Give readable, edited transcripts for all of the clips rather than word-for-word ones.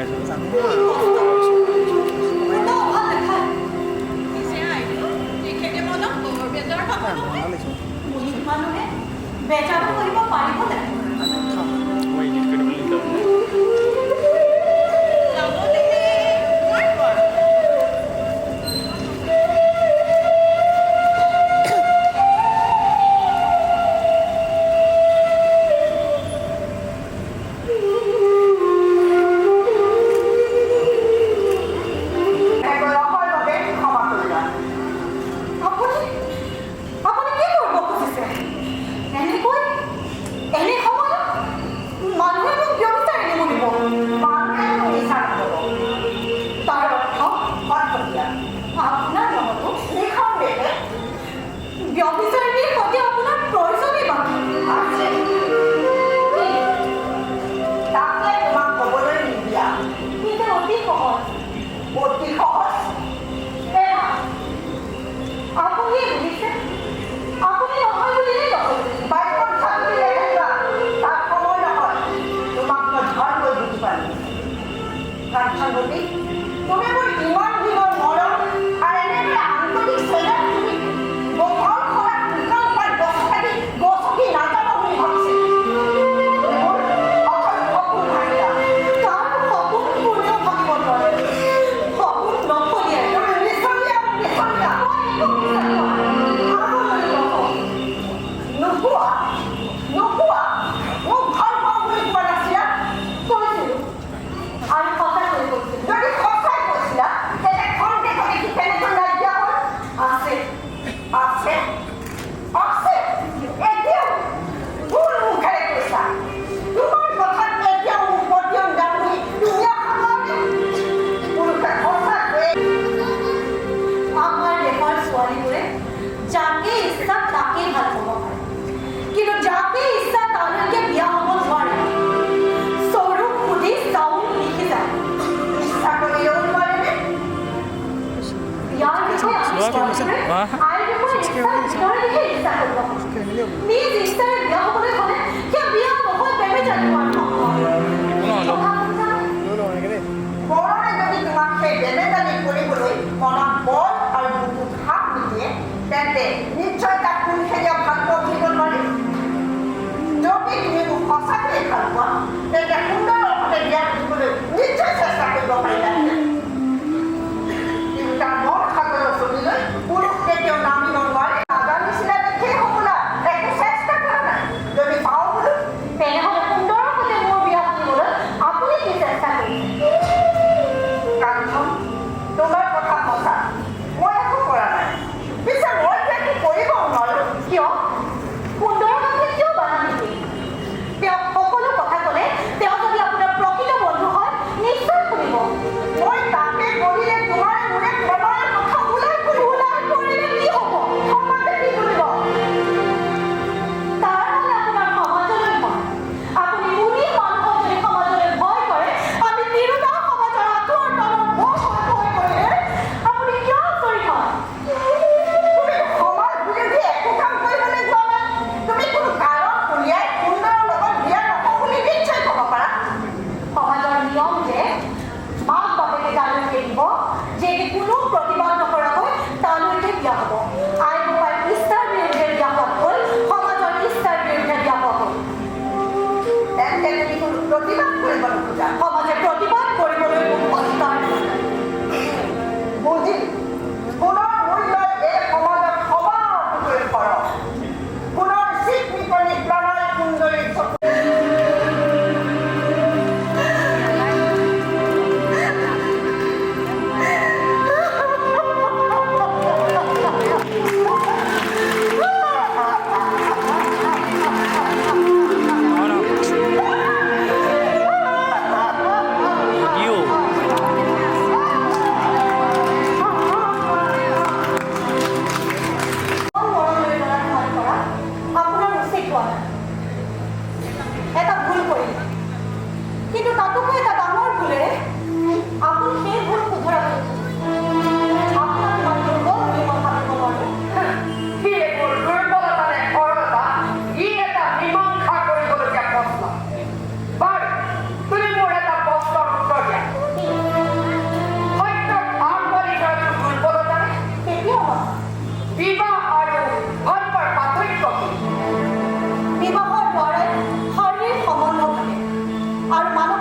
来着？咱们啊。মই edit কৰিবলৈ নিদিওঁ।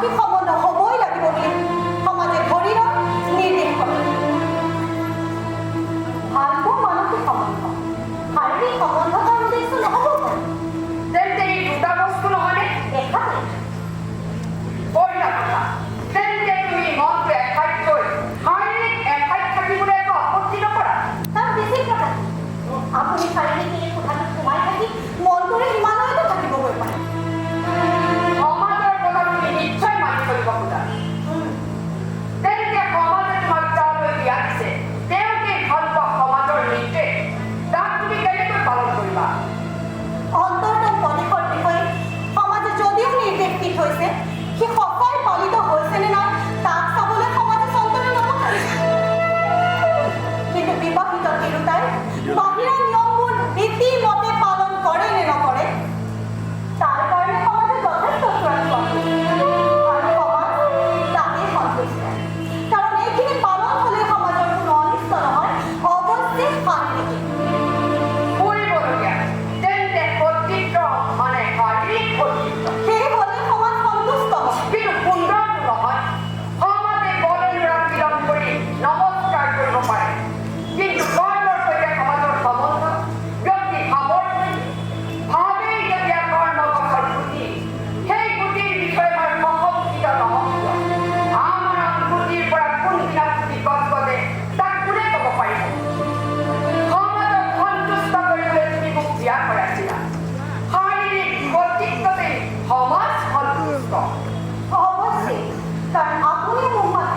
মানসিক সম্বন্ধ হ'বই লাগিব বুলি সমাজে ধৰি লয়, নিৰ্দেশ কৰে। ভালপোৱা মানসিক সম্বন্ধ, শাৰীৰিক সম্বন্ধ তাৰ উদ্দেশ্য নহ'ব পাৰে। তেন্তে এই দুটা বস্তু নহয়নে? এখানে পঢ়িলা কথা। তেন্তে তুমি মনটো এঠাইত থৈ শাৰীৰিক এঠাইত থাকিবলৈ একো আপত্তি নকৰা। তাৰ বিশেষ কথা কি? আপুনি শাৰীৰিক এই কোঠাটোত সোমাই থাকি মনটোৰে হিমালয়তো থাকিবগৈ পাৰে। সমাজৰ কথা তুমি নিশ্চয় মানি চলিব খোজা। তেন্তে সমাজে তোমাক তালৈ দিয়া দিছে, তেওঁকে ভাল পোৱা সমাজৰ নিৰ্দেশ, তাক তুমি কেনেকৈ পালন কৰিবা? অন্তৰতম প্ৰদেশৰ বিষয়ে সমাজে যদিও নিৰ্দেশ দি থৈছে, সি সঁচাই পালিত হৈছেনে নাই তাক চাবলৈ সমাজে চন্তনে নপঠায়। কিন্তু বিবাহিত তিৰোতাই বাহিৰা নিয়মবোৰ ৰীতিমতে পালন কৰে নে নকৰে তাৰ কাৰণে সমাজে যথেষ্ট চূড়ান্ত আৰু সমাজ তাতেই সন্তুষ্ট। কাৰণ এইখিনি পালন হ'লে সমাজৰ কোনো অনিষ্ট নহয়, অৱশ্যে শান্তি। ফুৰিবলগীয়া তেন্তে কৰ্তৃত্ব মানে শাৰীৰিক কৰ্তৃত্ব। সেই হ'লে সমাজ সন্তুষ্ট হ'ব। কিন্তু সুন্দৰটো নহয়। সমাজে বৰদৈৰা বিলম্ব কৰি নমস্কাৰ কৰিব পাৰে, কিন্তু কৰ্মৰ সৈতে সমাজৰ সম্বন্ধ ব্যক্তি ভাৱৰ ভাৱেই যেতিয়া কৰ্ম গছৰ গুটি, সেই গুটিৰ বিষয়ে মই প্ৰশংসিত নহওঁ কিয়? আমাৰ গুটিৰ পৰা কোনদিনা ফুটি গছ গজে তাক কোনে ক'ব পাৰিব? সমাজক সন্তুষ্ট কৰিবলৈ তুমি মোক বিয়া কৰাইছিলা। শাৰীৰিক কৰ্তৃত্বতেই সমাজ সন্তুষ্ট। অৱশ্যে কাৰণ আপুনি মোক মাত্ৰ